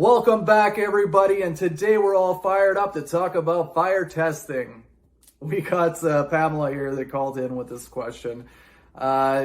Welcome back, everybody, and today we're all fired up to talk about fire testing. We got Pamela here that called in with this question.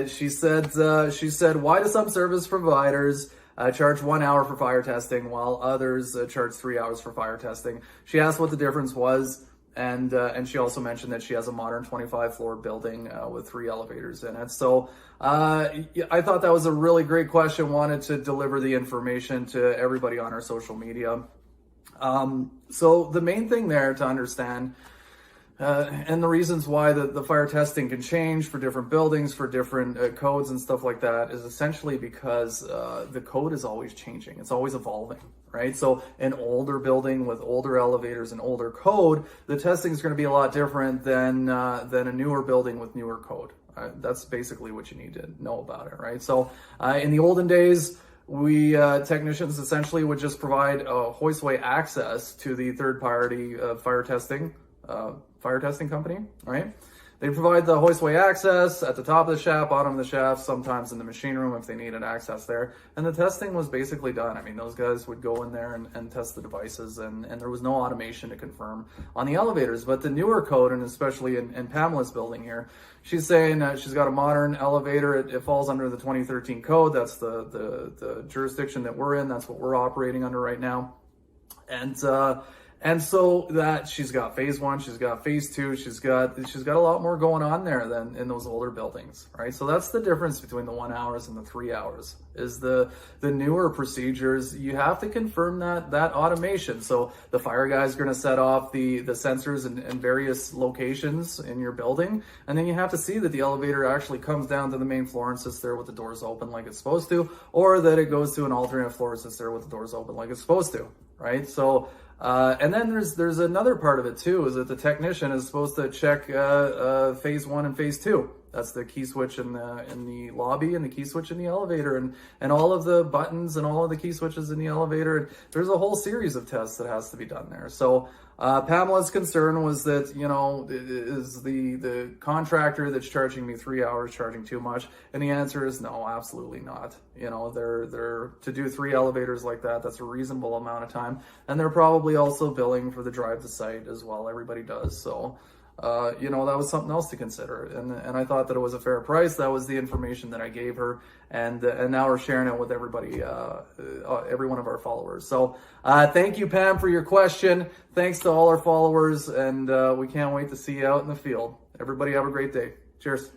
She said, why do some service providers charge 1 hour for fire testing while others charge 3 hours for fire testing? She asked what the difference was, and she also mentioned that she has a modern 25-floor building with 3 elevators in it. So I thought that was a really great question. Wanted to deliver the information to everybody on our social media. So the main thing there to understand, and the reasons why the fire testing can change for different buildings, for different codes and stuff like that, is essentially because the code is always changing. It's always evolving, right? So an older building with older elevators and older code, the testing is going to be a lot different than a newer building with newer code. That's basically what you need to know about it, right? So in the olden days, we technicians essentially would just provide hoistway access to the third-party fire testing company, right? They provide the hoistway access at the top of the shaft, bottom of the shaft, sometimes in the machine room if they needed access there. And the testing was basically done. I mean, those guys would go in there and test the devices, and there was no automation to confirm on the elevators. But the newer code, and especially in Pamela's building here, she's saying that she's got a modern elevator. It falls under the 2013 code. That's the jurisdiction that we're in. That's what we're operating under right now. And so that she's got phase 1, she's got phase 2, she's got a lot more going on there than in those older buildings, right? So that's the difference between the 1 hours and the 3 hours, is the newer procedures. You have to confirm that automation. So the fire guy is going to set off the sensors in various locations in your building, and then you have to see that the elevator actually comes down to the main floor and sits there with the doors open like it's supposed to, or that it goes to an alternate floor and sits there with the doors open like it's supposed to, right? So and then there's another part of it too, is that the technician is supposed to check phase 1 and phase 2. That's the key switch in the lobby and the key switch in the elevator, and all of the buttons and all of the key switches in the elevator. There's a whole series of tests that has to be done there. So Pamela's concern was that, is the contractor that's charging me 3 hours charging too much? And the answer is no, absolutely not. They're to do 3 elevators like that, that's a reasonable amount of time. And they're probably also billing for the drive to site as well. Everybody does. So that was something else to consider, and I thought that it was a fair price. That was the information that I gave her, and now we're sharing it with everybody, every one of our followers. So thank you, Pam, for your question. Thanks to all our followers, and we can't wait to see you out in the field. Everybody have a great day. Cheers.